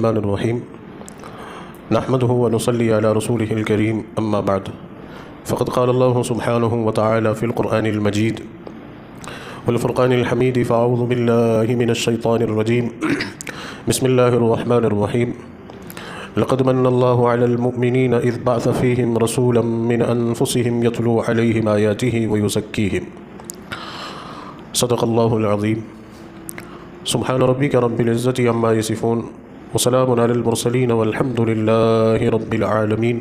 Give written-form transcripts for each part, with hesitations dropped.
الرحمن الرحيم نحمده ونصلي على رسوله الكريم أما بعد فقد قال الله سبحانه وتعالى في القرآن المجيد والفرقان الحميد فأعوذ بالله من الشيطان الرجيم بسم الله الرحمن الرحيم لقد من الله على المؤمنين إذ بعث فيهم رسولا من أنفسهم يتلو عليهم آياته ويزكيهم صدق الله العظيم سبحان ربك رب العزة عما يصفون وسلام على المرسلين والحمد لله رب العالمين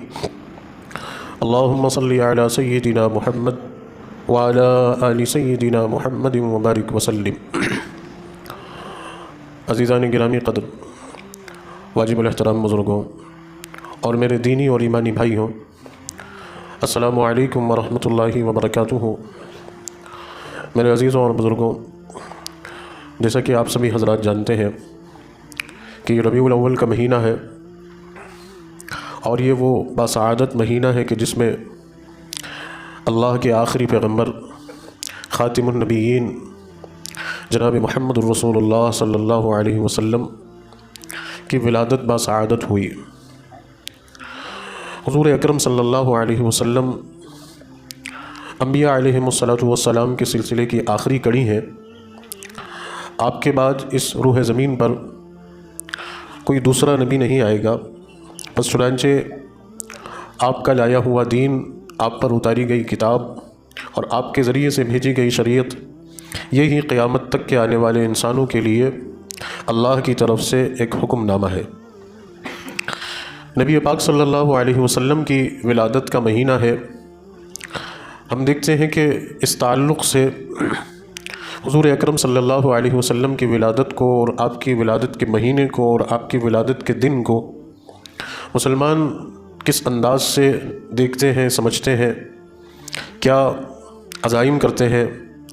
اللهم صل على سيدنا محمد وعلى آل سيدنا محمد وبارك وسلم. عزیزان گرامی قدر، واجب الاحترام بزرگوں اور میرے دینی اور ایمانی بھائیوں، السلام علیکم ورحمۃ اللہ وبرکاتہ. میرے عزیزوں اور بزرگوں، جیسا کہ آپ سبھی حضرات جانتے ہیں کہ یہ ربیع الاول کا مہینہ ہے، اور یہ وہ باسعادت مہینہ ہے کہ جس میں اللہ کے آخری پیغمبر خاتم النبیین جناب محمد الرسول اللہ صلی اللہ علیہ وسلم کی ولادت باسعادت ہوئی. حضور اکرم صلی اللہ علیہ وسلم انبیاء علیہم الصلاۃ والسلام کے سلسلے کی آخری کڑی ہے. آپ کے بعد اس روح زمین پر کوئی دوسرا نبی نہیں آئے گا، بس چنانچہ آپ کا لایا ہوا دین، آپ پر اتاری گئی کتاب اور آپ کے ذریعے سے بھیجی گئی شریعت، یہی قیامت تک کے آنے والے انسانوں کے لیے اللہ کی طرف سے ایک حکم نامہ ہے. نبی پاک صلی اللہ علیہ وسلم کی ولادت کا مہینہ ہے. ہم دیکھتے ہیں کہ اس تعلق سے حضور اکرم صلی اللہ علیہ وسلم کی ولادت کو اور آپ کی ولادت کے مہینے کو اور آپ کی ولادت کے دن کو مسلمان کس انداز سے دیکھتے ہیں، سمجھتے ہیں، کیا عزائم کرتے ہیں،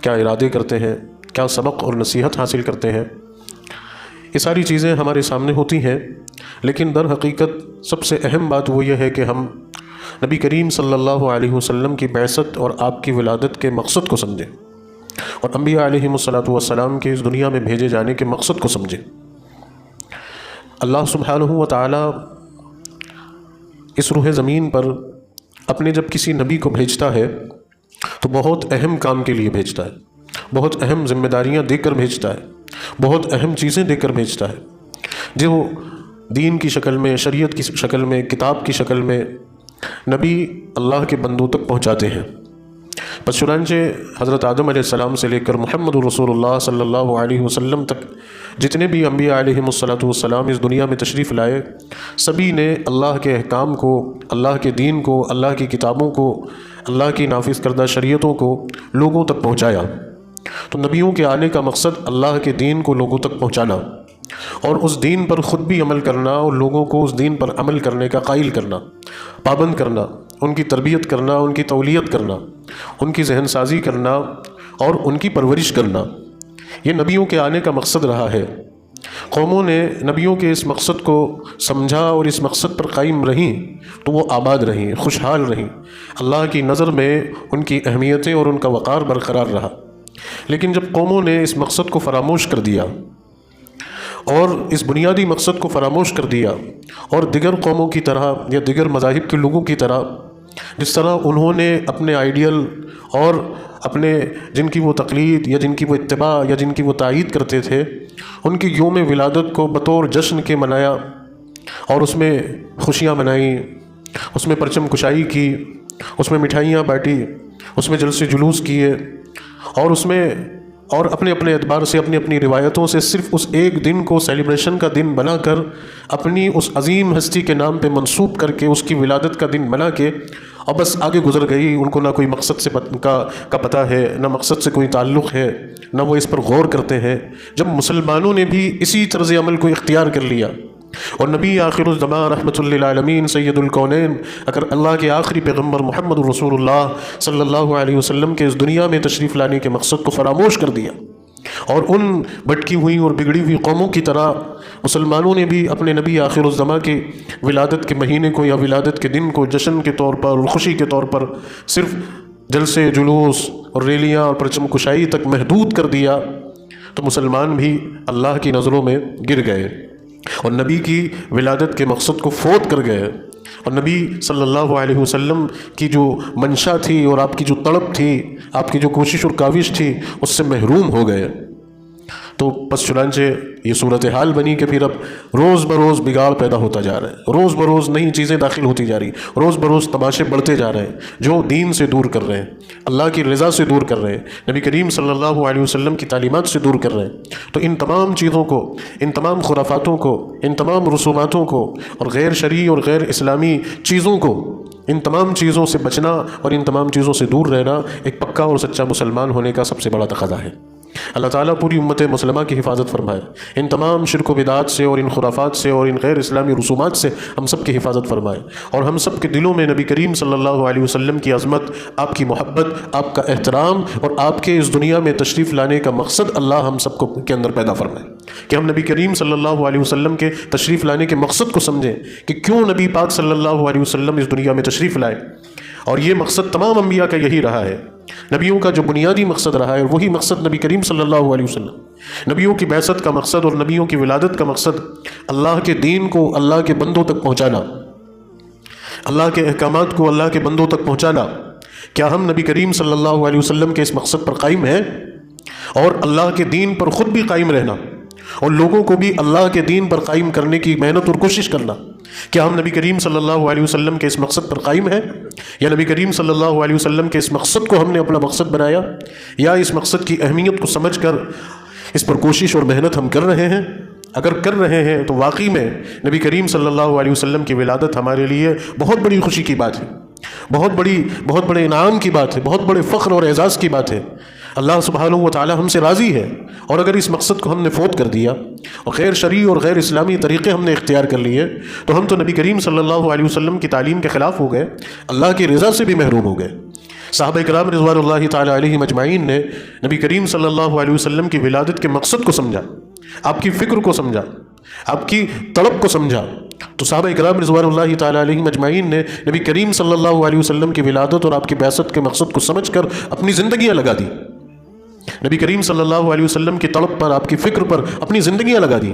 کیا ارادے کرتے ہیں، کیا سبق اور نصیحت حاصل کرتے ہیں. یہ ساری چیزیں ہمارے سامنے ہوتی ہیں، لیکن در حقیقت سب سے اہم بات وہ یہ ہے کہ ہم نبی کریم صلی اللہ علیہ وسلم کی بعثت اور آپ کی ولادت کے مقصد کو سمجھیں اور انبیاء علیہم الصلاۃ والسلام کے اس دنیا میں بھیجے جانے کے مقصد کو سمجھیں. اللہ سبحانہ و تعالی اس روح زمین پر اپنے جب کسی نبی کو بھیجتا ہے تو بہت اہم کام کے لیے بھیجتا ہے، بہت اہم ذمہ داریاں دے کر بھیجتا ہے، بہت اہم چیزیں دے کر بھیجتا ہے، جو دین کی شکل میں، شریعت کی شکل میں، کتاب کی شکل میں نبی اللہ کے بندوں تک پہنچاتے ہیں. بس چنانچہ حضرت آدم علیہ السلام سے لے کر محمد رسول اللہ صلی اللہ علیہ وسلم تک جتنے بھی انبیاء علیہم الصلاۃ والسلام اس دنیا میں تشریف لائے، سبھی نے اللہ کے احکام کو، اللہ کے دین کو، اللہ کی کتابوں کو، اللہ کی نافذ کردہ شریعتوں کو لوگوں تک پہنچایا. تو نبیوں کے آنے کا مقصد اللہ کے دین کو لوگوں تک پہنچانا اور اس دین پر خود بھی عمل کرنا اور لوگوں کو اس دین پر عمل کرنے کا قائل کرنا، پابند کرنا، ان کی تربیت کرنا، ان کی تولیت کرنا، ان کی ذہن سازی کرنا اور ان کی پرورش کرنا. یہ نبیوں کے آنے کا مقصد رہا ہے. قوموں نے نبیوں کے اس مقصد کو سمجھا اور اس مقصد پر قائم رہیں تو وہ آباد رہیں، خوشحال رہیں، اللہ کی نظر میں ان کی اہمیتیں اور ان کا وقار برقرار رہا. لیکن جب قوموں نے اس مقصد کو فراموش کر دیا اور اس بنیادی مقصد کو فراموش کر دیا اور دیگر قوموں کی طرح یا دیگر مذاہب کے لوگوں کی طرح جس طرح انہوں نے اپنے آئیڈیل اور اپنے جن کی وہ تقلید یا جن کی وہ اتباع یا جن کی وہ تائید کرتے تھے، ان کی یوم ولادت کو بطور جشن کے منایا اور اس میں خوشیاں منائیں، اس میں پرچم کشائی کی، اس میں مٹھائیاں بانٹی، اس میں جلسے جلوس کیے اور اس میں اور اپنے اپنے اعتبار سے اپنی اپنی روایتوں سے صرف اس ایک دن کو سیلیبریشن کا دن بنا کر اپنی اس عظیم ہستی کے نام پہ منسوب کر کے اس کی ولادت کا دن بنا کے اور بس آگے گزر گئی. ان کو نہ کوئی مقصد سے کا پتہ ہے، نہ مقصد سے کوئی تعلق ہے، نہ وہ اس پر غور کرتے ہیں. جب مسلمانوں نے بھی اسی طرز عمل کو اختیار کر لیا اور نبی آخر الزمان رحمۃ للعالمین سید الکونین اگر اللہ کے آخری پیغمبر محمد رسول اللہ صلی اللہ علیہ وسلم کے اس دنیا میں تشریف لانے کے مقصد کو فراموش کر دیا اور ان بھٹکی ہوئی اور بگڑی ہوئی قوموں کی طرح مسلمانوں نے بھی اپنے نبی آخر الزمان کی ولادت کے مہینے کو یا ولادت کے دن کو جشن کے طور پر اور خوشی کے طور پر صرف جلسے جلوس اور ریلیاں اور پرچم کشائی تک محدود کر دیا، تو مسلمان بھی اللہ کی نظروں میں گر گئے. اور نبی کی ولادت کے مقصد کو فوت کر گئے، اور نبی صلی اللہ علیہ وسلم کی جو منشا تھی اور آپ کی جو طلب تھی، آپ کی جو کوشش اور کاوش تھی، اس سے محروم ہو گئے۔ تو بس چنانچہ یہ صورتحال بنی کہ پھر اب روز بروز بگاڑ پیدا ہوتا جا رہا ہے، روز بروز نئی چیزیں داخل ہوتی جا رہی، روز بروز تماشے بڑھتے جا رہے ہیں جو دین سے دور کر رہے ہیں، اللہ کی رضا سے دور کر رہے ہیں، نبی کریم صلی اللہ علیہ وسلم کی تعلیمات سے دور کر رہے ہیں۔ تو ان تمام چیزوں کو، ان تمام خرافاتوں کو، ان تمام رسوماتوں کو اور غیر شرعی اور غیر اسلامی چیزوں کو، ان تمام چیزوں سے بچنا اور ان تمام چیزوں سے دور رہنا ایک پکا اور سچا مسلمان ہونے کا سب سے بڑا تقاضا ہے۔ اللہ تعالیٰ پوری امت مسلمہ کی حفاظت فرمائے، ان تمام شرک و بدعات سے اور ان خرافات سے اور ان غیر اسلامی رسومات سے ہم سب کی حفاظت فرمائے، اور ہم سب کے دلوں میں نبی کریم صلی اللہ علیہ وسلم کی عظمت، آپ کی محبت، آپ کا احترام اور آپ کے اس دنیا میں تشریف لانے کا مقصد اللہ ہم سب کو کے اندر پیدا فرمائے، کہ ہم نبی کریم صلی اللہ علیہ وسلم کے تشریف لانے کے مقصد کو سمجھیں کہ کیوں نبی پاک صلی اللہ علیہ وسلم اس دنیا میں تشریف لائے۔ اور یہ مقصد تمام انبیاء کا یہی رہا ہے، نبیوں کا جو بنیادی مقصد رہا ہے وہی مقصد نبی کریم صلی اللہ علیہ وسلم، نبیوں کی بعثت کا مقصد اور نبیوں کی ولادت کا مقصد اللہ کے دین کو اللہ کے بندوں تک پہنچانا، اللہ کے احکامات کو اللہ کے بندوں تک پہنچانا۔ کیا ہم نبی کریم صلی اللہ علیہ وسلم کے اس مقصد پر قائم ہیں؟ اور اللہ کے دین پر خود بھی قائم رہنا اور لوگوں کو بھی اللہ کے دین پر قائم کرنے کی محنت اور کوشش کرنا۔ کیا ہم نبی کریم صلی اللہ علیہ وسلم کے اس مقصد پر قائم ہیں، یا نبی کریم صلی اللہ علیہ وسلم کے اس مقصد کو ہم نے اپنا مقصد بنایا، یا اس مقصد کی اہمیت کو سمجھ کر اس پر کوشش اور محنت ہم کر رہے ہیں؟ اگر کر رہے ہیں تو واقعی میں نبی کریم صلی اللہ علیہ وسلم کی ولادت ہمارے لیے بہت بڑی خوشی کی بات ہے، بہت بڑے انعام کی بات ہے، بہت بڑے فخر اور اعزاز کی بات ہے۔ اللہ سبحانہ و تعالی ہم سے راضی ہے، اور اگر اس مقصد کو ہم نے فوت کر دیا اور غیر شرعی اور غیر اسلامی طریقے ہم نے اختیار کر لیے تو ہم تو نبی کریم صلی اللہ علیہ وسلم کی تعلیم کے خلاف ہو گئے، اللہ کی رضا سے بھی محروم ہو گئے۔ صحابہ کرام رضوان اللہ تعالی علیہم اجمعین نے نبی کریم صلی اللہ علیہ وسلم کی ولادت کے مقصد کو سمجھا، آپ کی فکر کو سمجھا، آپ کی طلب کو سمجھا، تو صحابہ کرام رضوان اللہ تعالی علیہم اجمعین نے نبی کریم صلی اللہ علیہ وسلم کی ولادت اور آپ کی بعثت کے مقصد کو سمجھ کر اپنی زندگیاں لگا دی، نبی کریم صلی اللہ علیہ وسلم کی طلب پر، آپ کی فکر پر اپنی زندگیاں لگا دی۔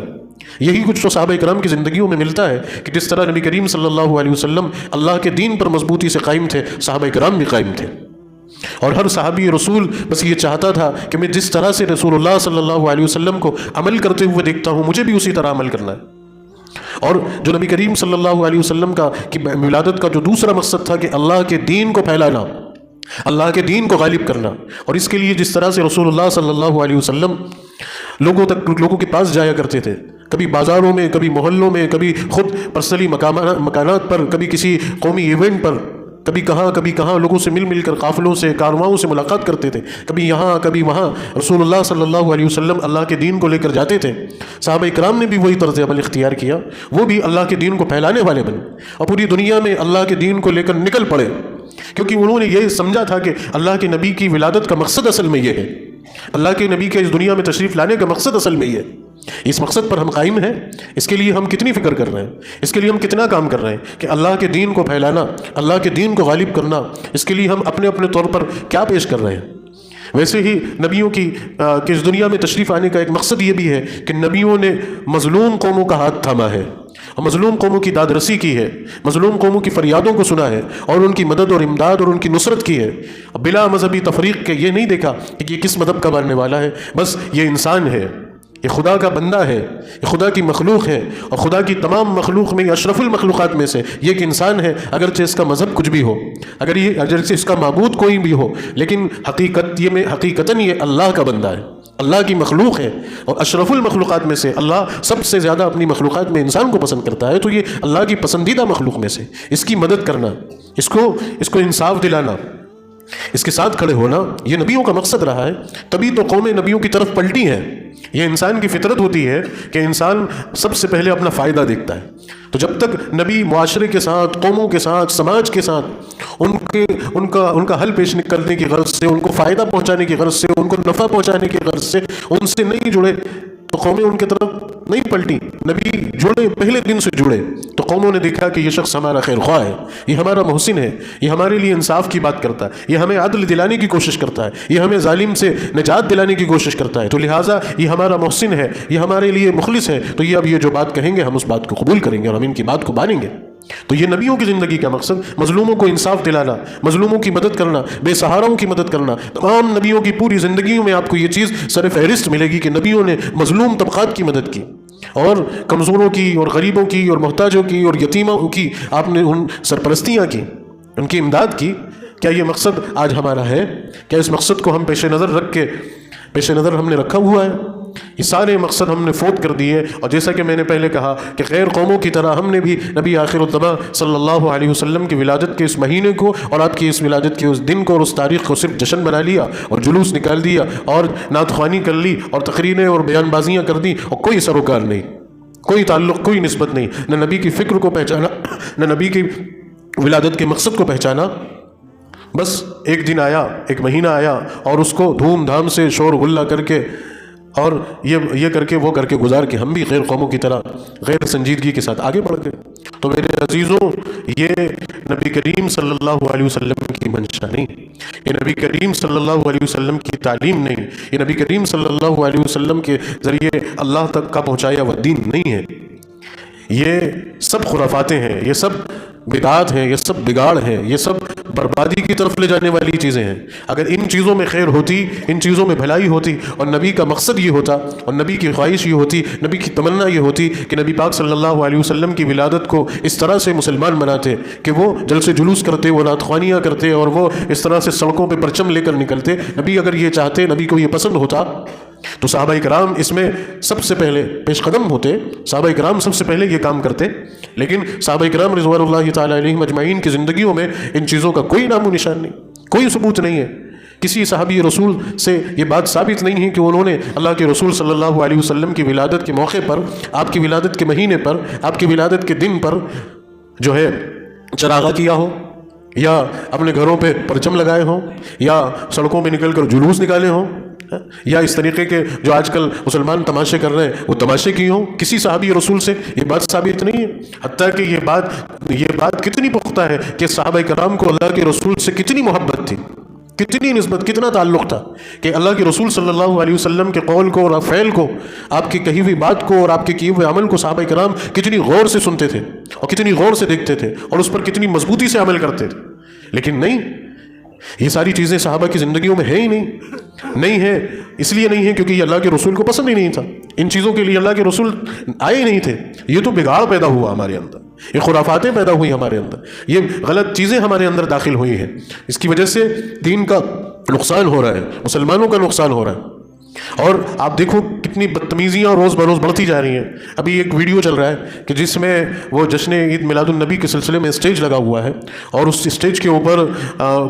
یہی کچھ تو صحابہ کرام کی زندگیوں میں ملتا ہے کہ جس طرح نبی کریم صلی اللہ علیہ وسلم اللہ کے دین پر مضبوطی سے قائم تھے، صحابہ کرام بھی قائم تھے، اور ہر صحابی رسول بس یہ چاہتا تھا کہ میں جس طرح سے رسول اللہ صلی اللہ علیہ وسلم کو عمل کرتے ہوئے دیکھتا ہوں مجھے بھی اسی طرح عمل کرنا ہے۔ اور جو نبی کریم صلی اللہ علیہ وسلم کا ولادت کا جو دوسرا مقصد تھا کہ اللہ کے دین کو پھیلانا، اللہ کے دین کو غالب کرنا، اور اس کے لیے جس طرح سے رسول اللہ صلی اللہ علیہ وسلم لوگوں کے پاس جایا کرتے تھے، کبھی بازاروں میں، کبھی محلوں میں، کبھی خود پرسنلی مکانات پر، کبھی کسی قومی ایونٹ پر، کبھی کہاں لوگوں سے مل کر قافلوں سے، کارواؤں سے ملاقات کرتے تھے، کبھی یہاں کبھی وہاں رسول اللہ صلی اللہ علیہ وسلم اللہ کے دین کو لے کر جاتے تھے۔ صحابہ کرام نے بھی وہی طرز عمل اختیار کیا، وہ بھی اللہ کے دین کو پھیلانے والے بنے اور پوری دنیا میں اللہ کے دین کو لے کر نکل پڑے، کیونکہ انہوں نے یہ سمجھا تھا کہ اللہ کے نبی کی ولادت کا مقصد اصل میں یہ ہے، اللہ کے نبی کے اس دنیا میں تشریف لانے کا مقصد اصل میں یہ ہے۔ اس مقصد پر ہم قائم ہیں، اس کے لیے ہم کتنی فکر کر رہے ہیں، اس کے لیے ہم کتنا کام کر رہے ہیں کہ اللہ کے دین کو پھیلانا، اللہ کے دین کو غالب کرنا، اس کے لیے ہم اپنے طور پر کیا پیش کر رہے ہیں۔ ویسے ہی نبیوں کی اس دنیا میں تشریف آنے کا ایک مقصد یہ بھی ہے کہ نبیوں نے مظلوم قوموں کا ہاتھ تھاما ہے اور مظلوم قوموں کی داد رسی کی ہے، مظلوم قوموں کی فریادوں کو سنا ہے اور ان کی مدد اور امداد اور ان کی نصرت کی ہے، بلا مذہبی تفریق کے۔ یہ نہیں دیکھا کہ یہ کس مذہب کا ماننے والا ہے، بس یہ انسان ہے، یہ خدا کا بندہ ہے، یہ خدا کی مخلوق ہے، اور خدا کی تمام مخلوق میں اشرف المخلوقات میں سے یہ ایک انسان ہے، اگرچہ اس کا مذہب کچھ بھی ہو، اگرچہ اس کا معبود کوئی بھی ہو، لیکن حقیقتاً یہ اللہ کا بندہ ہے، اللہ کی مخلوق ہے، اور اشرف المخلوقات میں سے اللہ سب سے زیادہ اپنی مخلوقات میں انسان کو پسند کرتا ہے، تو یہ اللہ کی پسندیدہ مخلوق میں سے اس کی مدد کرنا، اس کو انصاف دلانا، اس کے ساتھ کھڑے ہونا، یہ نبیوں کا مقصد رہا ہے۔ تبھی تو قومیں نبیوں کی طرف پلٹی ہیں۔ یہ انسان کی فطرت ہوتی ہے کہ انسان سب سے پہلے اپنا فائدہ دیکھتا ہے، تو جب تک نبی معاشرے کے ساتھ، قوموں کے ساتھ، سماج کے ساتھ ان کا حل پیش کرنے کی غرض سے، ان کو فائدہ پہنچانے کی غرض سے، ان کو نفع پہنچانے کی غرض سے ان سے نہیں جڑے تو قومیں ان کی طرف نہیں پلٹی۔ نبی جڑے، پہلے دن سے جڑے تو قوموں نے دیکھا کہ یہ شخص ہمارا خیر خواہ ہے، یہ ہمارا محسن ہے، یہ ہمارے لیے انصاف کی بات کرتا ہے، یہ ہمیں عدل دلانے کی کوشش کرتا ہے، یہ ہمیں ظالم سے نجات دلانے کی کوشش کرتا ہے، تو لہٰذا یہ ہمارا محسن ہے، یہ ہمارے لیے مخلص ہے، تو یہ اب یہ جو بات کہیں گے ہم اس بات کو قبول کریں گے اور ہم ان کی بات کو مانیں گے۔ تو یہ نبیوں کی زندگی کا مقصد مظلوموں کو انصاف دلانا، مظلوموں کی مدد کرنا، بے سہاراؤں کی مدد کرنا۔ تمام نبیوں کی پوری زندگیوں میں آپ کو یہ چیز سر فہرست ملے گی کہ نبیوں نے مظلوم طبقات کی مدد کی، اور کمزوروں کی اور غریبوں کی اور محتاجوں کی اور یتیموں کی آپ نے ان سرپرستیاں کی، ان کی امداد کی۔ کیا یہ مقصد آج ہمارا ہے؟ کیا اس مقصد کو ہم پیش نظر ہم نے رکھا ہوا ہے؟ یہ سارے مقصد ہم نے فوت کر دیے، اور جیسا کہ میں نے پہلے کہا کہ غیر قوموں کی طرح ہم نے بھی نبی آخر الزماں صلی اللہ علیہ وسلم کی ولادت کے اس مہینے کو اور آپ کی اس ولادت کے اس دن کو اور اس تاریخ کو صرف جشن بنا لیا اور جلوس نکال دیا اور نعت خوانی کر لی اور تقریریں اور بیان بازیاں کر دی، اور کوئی سروکار نہیں، کوئی تعلق، کوئی نسبت نہیں، نہ نبی کی فکر کو پہچانا، نہ نبی کی ولادت کے مقصد کو پہچانا۔ بس ایک دن آیا، ایک مہینہ آیا، اور اس کو دھوم دھام سے شور غلہ کر کے اور یہ کر کے وہ کر کے گزار کے ہم بھی غیر قوموں کی طرح غیر سنجیدگی کے ساتھ آگے بڑھ گئے۔ تو میرے عزیزوں، یہ نبی کریم صلی اللہ علیہ وسلم کی منشا نہیں، یہ نبی کریم صلی اللہ علیہ وسلم کی تعلیم نہیں، یہ نبی کریم صلی اللہ علیہ وسلم کے ذریعے اللہ تک کا پہنچایا وہ دین نہیں ہے۔ یہ سب خرافاتیں ہیں، یہ سب بدعات ہیں، یہ سب بگاڑ ہیں، یہ سب بربادی کی طرف لے جانے والی چیزیں ہیں۔ اگر ان چیزوں میں خیر ہوتی، ان چیزوں میں بھلائی ہوتی، اور نبی کا مقصد یہ ہوتا، اور نبی کی خواہش یہ ہوتی، نبی کی تمنا یہ ہوتی کہ نبی پاک صلی اللہ علیہ وسلم کی ولادت کو اس طرح سے مسلمان مناتے کہ وہ جلسے جلوس کرتے، وہ نعت خوانیاں کرتے، اور وہ اس طرح سے سڑکوں پہ پرچم لے کر نکلتے، نبی اگر یہ چاہتے، نبی کو یہ پسند ہوتا، تو صحابہ کرام اس میں سب سے پہلے پیش قدم ہوتے، صحابہ کرام سب سے پہلے یہ کام کرتے۔ لیکن صحابہ کرام رضوان اللہ تعالیٰ علیہم اجمعین کی زندگیوں میں ان چیزوں کا کوئی نام و نشان نہیں، کوئی ثبوت نہیں ہے۔ کسی صحابی رسول سے یہ بات ثابت نہیں ہے کہ انہوں نے اللہ کے رسول صلی اللہ علیہ وسلم کی ولادت کے موقع پر، آپ کی ولادت کے مہینے پر، آپ کی ولادت کے دن پر جو ہے چراغاں کیا ہو، یا اپنے گھروں پہ پرچم لگائے ہوں، یا سڑکوں پہ نکل کر جلوس نکالے ہوں، یا اس طریقے کے جو آج کل مسلمان تماشے کر رہے ہیں وہ تماشے کی ہوں۔ کسی صحابی رسول سے یہ بات ثابت نہیں ہے۔ حتیٰ کہ یہ بات کتنی پختہ ہے کہ صحابہ کرام کو اللہ کے رسول سے کتنی محبت تھی، کتنی نسبت، کتنا تعلق تھا کہ اللہ کے رسول صلی اللہ علیہ وسلم کے قول کو اور فعل کو، آپ کی کہی ہوئی بات کو اور آپ کے کیے ہوئے عمل کو صحابہ کرام کتنی غور سے سنتے تھے اور کتنی غور سے دیکھتے تھے اور اس پر کتنی مضبوطی سے عمل کرتے تھے۔ لیکن نہیں، یہ ساری چیزیں صحابہ کی زندگیوں میں ہے ہی نہیں ہے۔ اس لیے نہیں ہے کیونکہ یہ اللہ کے رسول کو پسند ہی نہیں تھا، ان چیزوں کے لیے اللہ کے رسول آئے ہی نہیں تھے۔ یہ تو بگاڑ پیدا ہوا ہمارے اندر، یہ خرافاتیں پیدا ہوئی ہمارے اندر، یہ غلط چیزیں ہمارے اندر داخل ہوئی ہیں، اس کی وجہ سے دین کا نقصان ہو رہا ہے، مسلمانوں کا نقصان ہو رہا ہے۔ اور آپ دیکھو کتنی بدتمیزیاں روز بروز بڑھتی جا رہی ہیں۔ ابھی ایک ویڈیو چل رہا ہے کہ جس میں وہ جشن عید میلاد النبی کے سلسلے میں اسٹیج لگا ہوا ہے، اور اس اسٹیج کے اوپر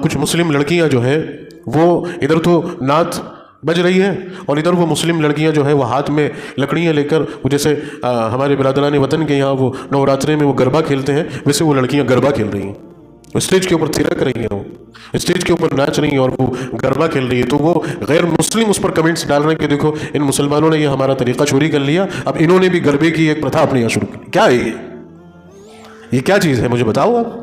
کچھ مسلم لڑکیاں جو ہے وہ ادھر تو نعت بج رہی ہے، اور ادھر وہ مسلم لڑکیاں جو ہے وہ ہاتھ میں لکڑیاں لے کر، وہ جیسے ہمارے برادران وطن کے یہاں وہ نوراترے میں وہ گربا کھیلتے ہیں، ویسے وہ لڑکیاں گربا کھیل رہی ہیں، وہ اسٹیج کے اوپر تھرک رہی ہیں، وہ اسٹیج کے اوپر ناچ رہی ہیں اور وہ گربا کھیل رہی ہے۔ تو وہ غیر مسلم اس پر کمنٹس ڈال رہے ہیں کہ دیکھو ان مسلمانوں نے یہ ہمارا طریقہ چوری کر لیا، اب انہوں نے بھی گربے کی ایک پرتھا اپنے یہاں شروع کی۔ کیا ہے یہ کیا چیز ہے؟ مجھے بتاؤ آپ،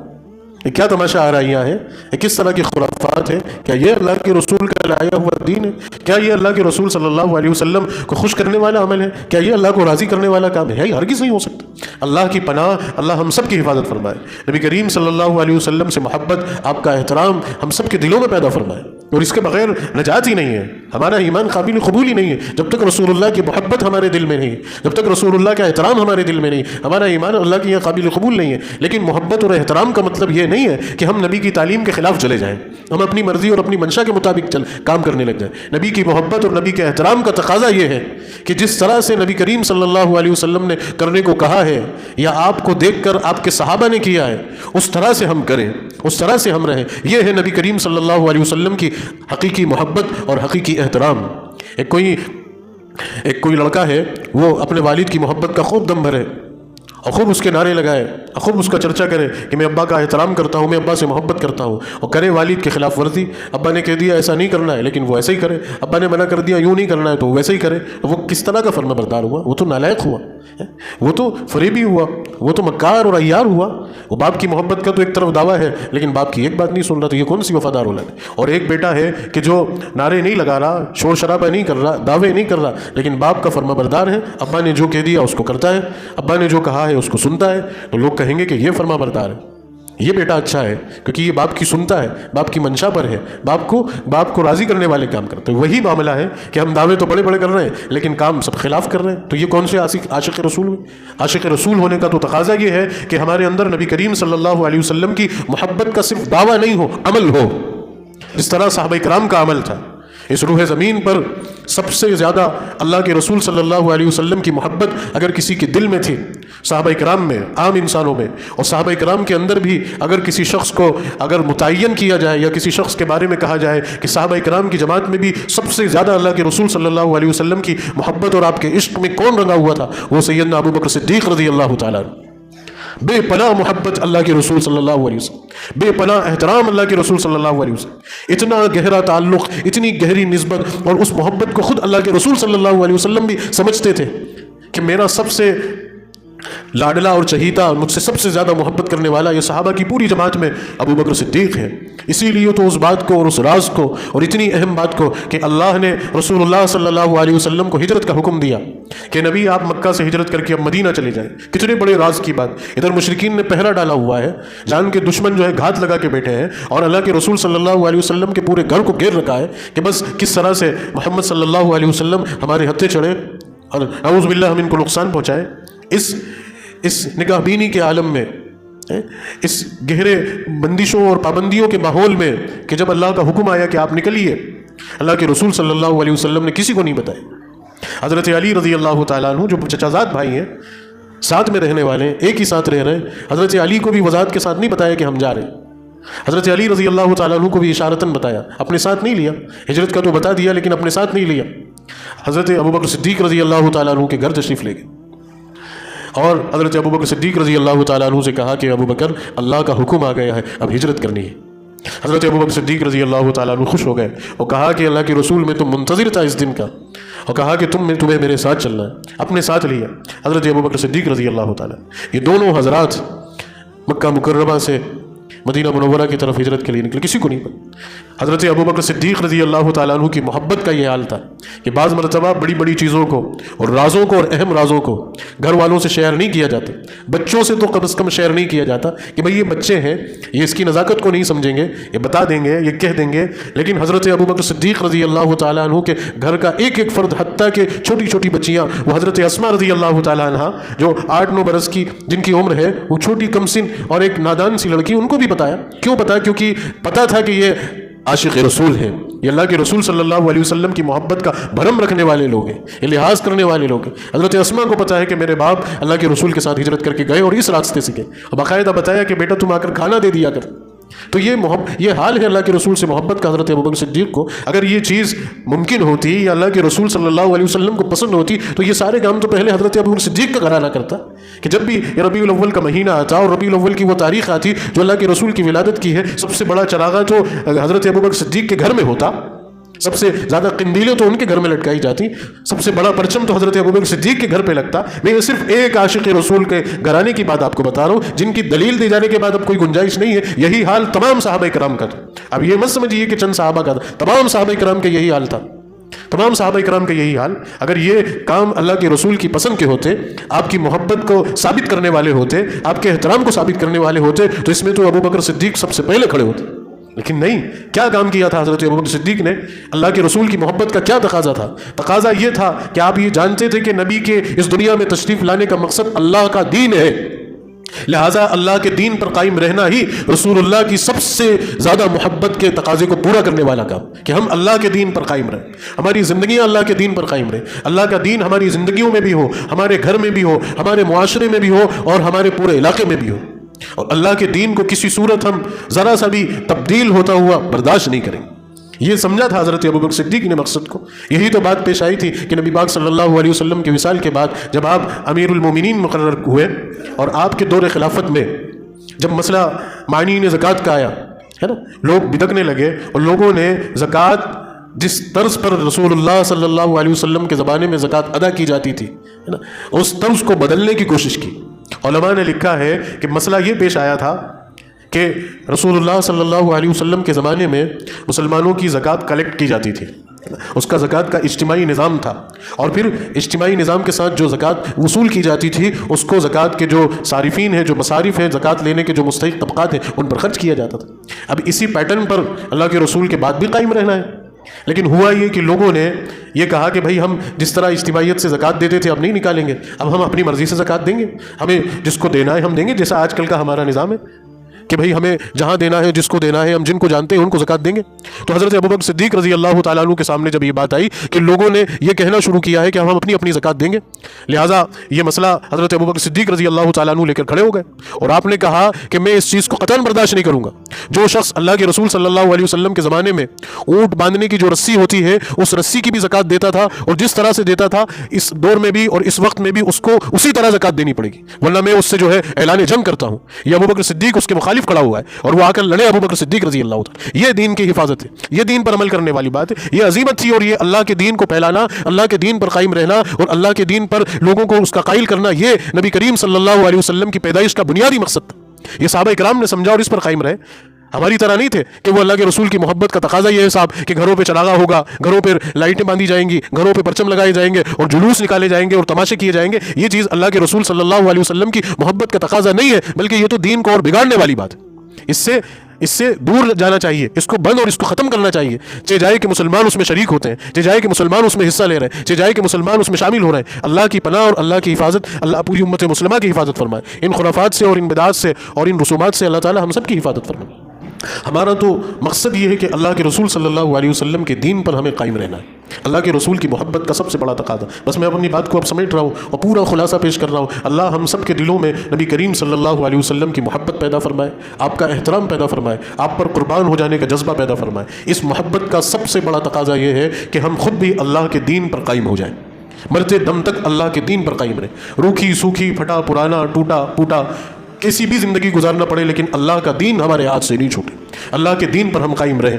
یہ کیا تماشا آ رہا ہے یہاں ہے؟ یہ کس طرح کی خرافات ہے؟ کیا یہ اللہ کے رسول کا لایا ہوا دین ہے؟ کیا یہ اللہ کے رسول صلی اللہ علیہ وسلم کو خوش کرنے والا عمل ہے؟ کیا یہ اللہ کو راضی کرنے والا کام ہے؟ یہ ہرگز نہیں ہو سکتا۔ اللہ کی پناہ، اللہ ہم سب کی حفاظت فرمائے، نبی کریم صلی اللہ علیہ وسلم سے محبت، آپ کا احترام ہم سب کے دلوں میں پیدا فرمائے، اور اس کے بغیر نجات ہی نہیں ہے۔ ہمارا ایمان قابل قبول ہی نہیں ہے جب تک رسول اللہ کی محبت ہمارے دل میں نہیں، جب تک رسول اللہ کا احترام ہمارے دل میں نہیں، ہمارا ایمان اللہ کے یہاں قابل قبول نہیں ہے۔ لیکن محبت اور احترام کا مطلب یہ نہیں ہے کہ ہم نبی کی تعلیم کے خلاف چلے جائیں، ہم اپنی مرضی اور اپنی منشا کے مطابق کام کرنے لگ جائیں۔ نبی کی محبت اور نبی کے احترام کا تقاضا یہ ہے کہ جس طرح سے نبی کریم صلی اللہ علیہ وسلم نے کرنے کو کہا ہے، یا آپ کو دیکھ کر آپ کے صحابہ نے کیا ہے، اس طرح سے ہم کریں، اس طرح سے ہم رہیں۔ یہ ہے نبی کریم صلی اللہ علیہ وسلم کی حقیقی محبت اور حقیقی احترام۔ ایک کوئی لڑکا ہے، وہ اپنے والد کی محبت کا خوب دم بھرے، اور خوب اس کے نعرے لگائے اور خوب اس کا چرچا کرے کہ میں ابا کا احترام کرتا ہوں، میں ابا سے محبت کرتا ہوں، اور کرے والد کے خلاف ورزی. ابا نے کہہ دیا ایسا نہیں کرنا ہے لیکن وہ ایسے ہی کرے، ابا نے منع کر دیا یوں نہیں کرنا ہے تو وہ ویسے ہی کرے. وہ کس طرح کا فرما بردار ہوا؟ وہ تو نالائق ہوا، وہ تو فریبی ہوا، وہ تو مکار اور عیار ہوا. وہ باپ کی محبت کا تو ایک طرف دعویٰ ہے لیکن باپ کی ایک بات نہیں سن رہا، تو یہ کون سی وفادار اولاد ہے؟ اور ایک بیٹا ہے کہ جو نعرے نہیں لگا رہا، شور شرابہ نہیں کر رہا، دعوے نہیں کر رہا، لیکن باپ کا فرما بردار ہے. ابا نے جو کہہ دیا اس کو کرتا ہے، ابا نے جو کہا ہے اس کو سنتا ہے. تو لوگ کہیں گے کہ یہ فرما بردار ہے، یہ بیٹا اچھا ہے کیونکہ یہ باپ کی سنتا ہے، باپ کی منشا پر ہے، باپ کو راضی کرنے والے کام کرتے ہیں. وہی معاملہ ہے کہ ہم دعوے تو بڑے بڑے کر رہے ہیں لیکن کام سب خلاف کر رہے ہیں. تو یہ کون سے عاشق رسول ہوئے؟ عاشق رسول ہونے کا تو تقاضا یہ ہے کہ ہمارے اندر نبی کریم صلی اللہ علیہ وسلم کی محبت کا صرف دعویٰ نہیں ہو، عمل ہو، جس طرح صحابہ کرام کا عمل تھا. اس روح زمین پر سب سے زیادہ اللہ کے رسول صلی اللہ علیہ وسلم کی محبت اگر کسی کے دل میں تھی، صحابہ کرام میں، عام انسانوں میں، اور صحابہ کرام کے اندر بھی اگر کسی شخص کو اگر متعین کیا جائے یا کسی شخص کے بارے میں کہا جائے کہ صحابہ کرام کی جماعت میں بھی سب سے زیادہ اللہ کے رسول صلی اللہ علیہ وسلم کی محبت اور آپ کے عشق میں کون رنگا ہوا تھا، وہ سیدنا ابو بکر صدیق رضی اللہ تعالیٰ عنہ. بے پناہ محبت اللہ کے رسول صلی اللہ علیہ وسلم، بے پناہ احترام اللہ کے رسول صلی اللہ علیہ وسلم، اتنا گہرا تعلق، اتنی گہری نسبت. اور اس محبت کو خود اللہ کے رسول صلی اللہ علیہ وسلم بھی سمجھتے تھے کہ میرا سب سے لاڈلا اور چہیتا اور مجھ سے سب سے زیادہ محبت کرنے والا یہ صحابہ کی پوری جماعت میں ابو بکر صدیق ہے. اسی لیے تو اس بات کو اور اس راز کو اور اتنی اہم بات کو کہ اللہ نے رسول اللہ صلی اللہ علیہ وسلم کو ہجرت کا حکم دیا کہ نبی آپ مکہ سے ہجرت کر کے اب مدینہ چلے جائیں. کتنے بڑے راز کی بات. ادھر مشرکین نے پہرا ڈالا ہوا ہے، جان کے دشمن جو ہے گھات لگا کے بیٹھے ہیں، اور اللہ کے رسول صلی اللہ علیہ وسلم کے پورے گھر کو گھیر رکھا ہے کہ بس کس طرح سے محمد صلی اللہ علیہ وسلم ہمارے ہتھے چڑھے اور اعوذ باللہ ہم ان کو نقصان پہنچائے. اس نگاہ بینی کے عالم میں، اس گہرے بندشوں اور پابندیوں کے ماحول میں کہ جب اللہ کا حکم آیا کہ آپ نکلیے، اللہ کے رسول صلی اللہ علیہ وسلم نے کسی کو نہیں بتایا. حضرت علی رضی اللہ تعالیٰ عنہ جو چچازاد بھائی ہیں، ساتھ میں رہنے والے ہیں، ایک ہی ساتھ رہ رہے ہیں، حضرت علی کو بھی وضاحت کے ساتھ نہیں بتایا کہ ہم جا رہے ہیں. حضرت علی رضی اللہ تعالیٰ عنہ کو بھی اشارتاً بتایا، اپنے ساتھ نہیں لیا. ہجرت کا تو بتا دیا لیکن اپنے ساتھ نہیں لیا. حضرت ابوبکر صدیق رضی اللہ تعالیٰ عنہ کے گھر تشریف لے گئے اور حضرت ابوبکر صدیق رضی اللہ تعالیٰ عنہ سے کہا کہ ابو بکر اللہ کا حکم آ گیا ہے، اب ہجرت کرنی ہے. حضرت ابوبکر صدیق رضی اللہ تعالیٰ عنہ خوش ہو گئے اور کہا کہ اللہ کے رسول میں تم منتظر تھا اس دن کا، اور کہا کہ تمہیں میرے ساتھ چلنا ہے. اپنے ساتھ لیا حضرت ابوبکر صدیق رضی اللہ تعالیٰ. یہ دونوں حضرات مکہ مکرمہ سے مدینہ منورہ کی طرف ہجرت کے لیے نکلے، کسی کو نہیں پتا. حضرت ابوبکر صدیق رضی اللہ تعالیٰ عنہ کی محبت کا یہ حال تھا کہ بعض مرتبہ بڑی بڑی چیزوں کو اور رازوں کو اور اہم رازوں کو گھر والوں سے شیئر نہیں کیا جاتا، بچوں سے تو کم از کم شیئر نہیں کیا جاتا کہ بھئی یہ بچے ہیں، یہ اس کی نزاکت کو نہیں سمجھیں گے، یہ بتا دیں گے، یہ کہہ دیں گے. لیکن حضرت ابوبکر صدیق رضی اللہ تعالیٰ عنہ کے گھر کا ایک ایک فرد، حتیٰ کہ چھوٹی چھوٹی بچیاں، وہ حضرت اسماء رضی اللہ تعالیٰ عنہ جو 8-9 برس کی جن کی عمر ہے، وہ چھوٹی کم سن اور ایک نادان سی لڑکی، ان کو بھی بتایا. کیوں بتایا؟ کیونکہ پتا تھا کہ یہ عاشق رسول ہیں، یہ اللہ کے رسول صلی اللہ علیہ وسلم کی محبت کا بھرم رکھنے والے لوگ ہیں، یہ لحاظ کرنے والے لوگ ہیں. حضرت اسماء کو پتا ہے کہ میرے باپ اللہ کے رسول کے ساتھ ہجرت کر کے گئے اور اس راستے سے گئے، اور باقاعدہ بتایا کہ بیٹا تم آ کر کھانا دے دیا کر. تو یہ حال ہے اللہ کے رسول سے محبت کا حضرت ابوبکر صدیق کو. اگر یہ چیز ممکن ہوتی یا اللہ کے رسول صلی اللہ علیہ وسلم کو پسند ہوتی تو یہ سارے کام تو پہلے حضرت ابوبکر صدیق کا گھرانہ کرتا کہ جب بھی ربیع الاول کا مہینہ آتا اور ربیع الاول کی وہ تاریخ آتی جو اللہ کے رسول کی ولادت کی ہے، سب سے بڑا چراغاں تو حضرت ابوبکر صدیق کے گھر میں ہوتا، سب سے زیادہ قندیلیں تو ان کے گھر میں لٹکائی جاتی، سب سے بڑا پرچم تو حضرت ابوبکر صدیق کے گھر پہ لگتا. میں یہ صرف ایک عاشق رسول کے گھرانے کی بات آپ کو بتا رہا ہوں جن کی دلیل دی جانے کے بعد اب کوئی گنجائش نہیں ہے. یہی حال تمام صحابہ کرام کا تھا. اب یہ مت سمجھیے کہ چند صحابہ کا تھا، تمام صحابہ کرام کا یہی حال تھا. تمام صحابہ کرام کا یہی حال. اگر یہ کام اللہ کے رسول کی پسند کے ہوتے، آپ کی محبت کو ثابت کرنے والے ہوتے، آپ کے احترام کو ثابت کرنے والے ہوتے، تو اس میں تو ابوبکر صدیق سب سے پہلے کھڑے ہوتے. لیکن نہیں. کیا کام کیا تھا حضرت ابوبکر صدیق نے؟ اللہ کے رسول کی محبت کا کیا تقاضا تھا؟ تقاضا یہ تھا کہ آپ یہ جانتے تھے کہ نبی کے اس دنیا میں تشریف لانے کا مقصد اللہ کا دین ہے، لہٰذا اللہ کے دین پر قائم رہنا ہی رسول اللہ کی سب سے زیادہ محبت کے تقاضے کو پورا کرنے والا کام کہ ہم اللہ کے دین پر قائم رہیں، ہماری زندگیاں اللہ کے دین پر قائم رہیں، اللہ کا دین ہماری زندگیوں میں بھی ہو، ہمارے گھر میں بھی ہو، ہمارے معاشرے میں بھی ہو اور ہمارے پورے علاقے میں بھی ہو. اور اللہ کے دین کو کسی صورت ہم ذرا سا بھی تبدیل ہوتا ہوا برداشت نہیں کریں. یہ سمجھا تھا حضرت ابوبکر صدیق نے مقصد کو. یہی تو بات پیش آئی تھی کہ نبی پاک صلی اللہ علیہ وسلم کے وصال کے بعد جب آپ امیر المومنین مقرر ہوئے اور آپ کے دور خلافت میں جب مسئلہ معنی زکوٰۃ کا آیا ہے نا، لوگ بدکنے لگے اور لوگوں نے زکوٰۃ جس طرز پر رسول اللہ صلی اللہ علیہ وسلم کے زمانے میں زکوٰۃ ادا کی جاتی تھی ہے نا، اس طرز کو بدلنے کی کوشش کی. علماء نے لکھا ہے کہ مسئلہ یہ پیش آیا تھا کہ رسول اللہ صلی اللہ علیہ وسلم کے زمانے میں مسلمانوں کی زکوٰۃ کلیکٹ کی جاتی تھی، اس کا زکوٰۃ کا اجتماعی نظام تھا، اور پھر اجتماعی نظام کے ساتھ جو زکوٰۃ وصول کی جاتی تھی اس کو زکوٰۃ کے جو صارفین ہیں، جو مصارف ہیں، زکوٰۃ لینے کے جو مستحق طبقات ہیں، ان پر خرچ کیا جاتا تھا. اب اسی پیٹرن پر اللہ کے رسول کے بعد بھی قائم رہنا ہے. لیکن ہوا یہ کہ لوگوں نے یہ کہا کہ بھائی ہم جس طرح اجتماعیت سے زکوٰۃ دیتے تھے اب نہیں نکالیں گے، اب ہم اپنی مرضی سے زکوٰۃ دیں گے، ہمیں جس کو دینا ہے ہم دیں گے، جیسا آج کل کا ہمارا نظام ہے کہ بھئی ہمیں جہاں دینا ہے، جس کو دینا ہے، ہم جن کو جانتے ہیں ان کو زکوٰۃ دیں گے. تو حضرت ابوبکر صدیق رضی اللہ تعالیٰ عنہ کے سامنے جب یہ بات آئی کہ لوگوں نے یہ کہنا شروع کیا ہے کہ ہم اپنی اپنی زکوٰۃ دیں گے، لہٰذا یہ مسئلہ حضرت ابوبکر صدیق رضی اللہ تعالیٰ عنہ لے کر کھڑے ہو گئے اور آپ نے کہا کہ میں اس چیز کو قطعاً برداشت نہیں کروں گا. جو شخص اللہ کے رسول صلی اللہ علیہ وسلم کے زمانے میں اونٹ باندھنے کی جو رسی ہوتی ہے اس رسی کی بھی زکوٰۃ دیتا تھا اور جس طرح سے دیتا تھا اس دور میں بھی اور اس وقت میں بھی اس کو اسی طرح زکوٰۃ دینی پڑے گی، ورنہ میں اس سے جو ہے اعلان جنگ کرتا ہوں. یہ ابوبکر صدیق اس کے مخالف کھڑا ہوا ہے اور وہ آ کر لڑے ابوبکر صدیق رضی اللہ تعالیٰ. یہ دین کی حفاظت ہے، یہ دین پر عمل کرنے والی بات ہے، یہ عظیمت تھی، اور یہ اللہ کے دین کو پھیلانا، اللہ کے دین پر قائم رہنا اور اللہ کے دین پر لوگوں کو اس کا قائل کرنا، یہ نبی کریم صلی اللہ علیہ وسلم کی پیدائش کا بنیادی مقصد تھا. یہ صحابہ کرام نے سمجھا اور اس پر قائم رہے. ہماری طرح نہیں تھے کہ وہ اللہ کے رسول کی محبت کا تقاضا یہ ہے صاحب کہ گھروں پہ چراغا ہوگا، گھروں پہ لائٹیں باندھی جائیں گی، گھروں پہ پرچم لگائے جائیں گے اور جلوس نکالے جائیں گے اور تماشے کیے جائیں گے. یہ چیز اللہ کے رسول صلی اللہ علیہ وسلم کی محبت کا تقاضا نہیں ہے، بلکہ یہ تو دین کو اور بگاڑنے والی بات ہے. اس سے دور جانا چاہیے، اس کو بند اور اس کو ختم کرنا چاہیے. چاہے جائے کہ مسلمان اس میں شریک ہوتے ہیں، چاہے جائے کہ مسلمان اس میں حصہ لے رہے ہیں، چاہے جائے کہ مسلمان اس میں شامل ہو رہے ہیں. اللہ کی پناہ اور اللہ کی حفاظت، اللہ پوری امت مسلمہ کی حفاظت فرمائے. ان خرافات سے اور ان بدعات سے اور ان رسومات سے اللہ تعالی ہم سب کی حفاظت فرمائے. ہمارا تو مقصد یہ ہے کہ اللہ کے رسول صلی اللہ علیہ وسلم کے دین پر ہمیں قائم رہنا ہے. اللہ کے رسول کی محبت کا سب سے بڑا تقاضا. بس میں اپنی بات کو اب سمیٹ رہا ہوں اور پورا خلاصہ پیش کر رہا ہوں. اللہ ہم سب کے دلوں میں نبی کریم صلی اللہ علیہ وسلم کی محبت پیدا فرمائے، آپ کا احترام پیدا فرمائے، آپ پر قربان ہو جانے کا جذبہ پیدا فرمائے. اس محبت کا سب سے بڑا تقاضا یہ ہے کہ ہم خود بھی اللہ کے دین پر قائم ہو جائیں، مرتے دم تک اللہ کے دین پر قائم رہیں. روکھی سوکھی، پھٹا پرانا، ٹوٹا پوٹا کیسی بھی زندگی گزارنا پڑے، لیکن اللہ کا دین ہمارے ہاتھ سے نہیں چھوٹے، اللہ کے دین پر ہم قائم رہیں.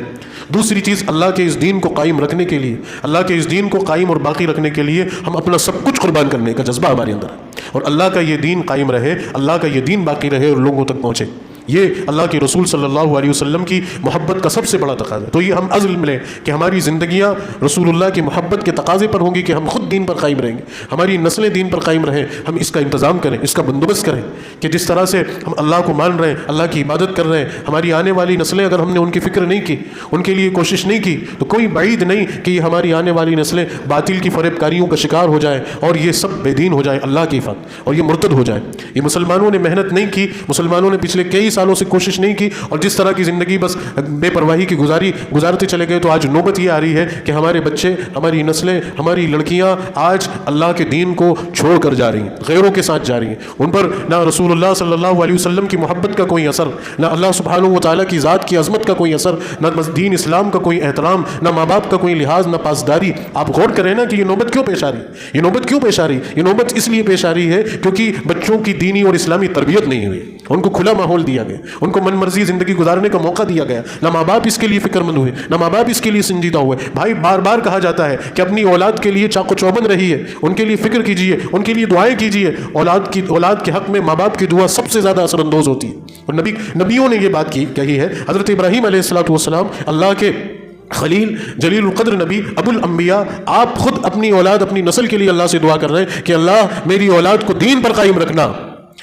دوسری چیز، اللہ کے اس دین کو قائم رکھنے کے لیے، اللہ کے اس دین کو قائم اور باقی رکھنے کے لیے ہم اپنا سب کچھ قربان کرنے کا جذبہ ہمارے اندر ہے، اور اللہ کا یہ دین قائم رہے، اللہ کا یہ دین باقی رہے اور لوگوں تک پہنچے. یہ اللہ کے رسول صلی اللہ علیہ وسلم کی محبت کا سب سے بڑا تقاضا ہے. تو یہ ہم عزم لیں کہ ہماری زندگیاں رسول اللہ کی محبت کے تقاضے پر ہوں گی کہ ہم خود دین پر قائم رہیں گے، ہماری نسلیں دین پر قائم رہیں. ہم اس کا انتظام کریں، اس کا بندوبست کریں کہ جس طرح سے ہم اللہ کو مان رہے ہیں، اللہ کی عبادت کر رہے ہیں، ہماری آنے والی نسلیں اگر ہم نے ان کی فکر نہیں کی، ان کے لیے کوشش نہیں کی، تو کوئی بعید نہیں کہ یہ ہماری آنے والی نسلیں باطل کی فریب کاریوں کا شکار ہو جائیں اور یہ سب بے دین ہو جائیں اللہ کی حفاظت، اور یہ مرتد ہو جائیں. یہ مسلمانوں نے محنت نہیں کی، مسلمانوں نے پچھلے کئی سالوں سے کوشش نہیں کی اور جس طرح کی زندگی بس بے پرواہی کی گزارتے چلے گئے. تو آج نوبت یہ آ رہی ہے کہ ہمارے بچے، ہماری نسلیں، ہماری لڑکیاں آج اللہ کے دین کو چھوڑ کر جا رہی ہیں، غیروں کے ساتھ جا رہی ہیں. ان پر نہ رسول اللہ صلی اللہ علیہ وسلم کی محبت کا کوئی اثر، نہ اللہ سبحانہ و تعالیٰ کی ذات کی عظمت کا کوئی اثر، نہ دین اسلام کا کوئی احترام، نہ ماں باپ کا کوئی لحاظ، نہ پاسداری. آپ غور کریں نا کہ یہ نوبت کیوں پیش آ رہی ہے؟ یہ نوبت کیوں پیش آ رہی ہے؟ یہ نوبت اس لیے پیش آ رہی ہے کیونکہ بچوں کی دینی اور اسلامی تربیت نہیں ہوئی، ان کو کھلا ماحول دیا گیا، ان کو من مرضی زندگی گزارنے کا موقع دیا گیا. نہ ماں باپ اس کے لیے فکر مند ہوئے، نہ ماں باپ اس کے لیے سنجیدہ ہوئے. بھائی بار بار کہا جاتا ہے کہ اپنی اولاد کے لیے چاق و چوبند رہیے، ان کے لیے فکر کیجیے، ان کے لیے دعائیں کیجیے. اولاد کے حق میں ماں باپ کی دعا سب سے زیادہ اثر اندوز ہوتی ہے، اور نبیوں نے یہ بات کہی ہے. حضرت ابراہیم علیہ السلام اللہ کے خلیل، جلیل القدر نبی، ابو الانبیاء، آپ خود اپنی اولاد، اپنی نسل کے لیے اللہ سے دعا کر رہے ہیں کہ اللہ میری اولاد کو دین پر قائم رکھنا.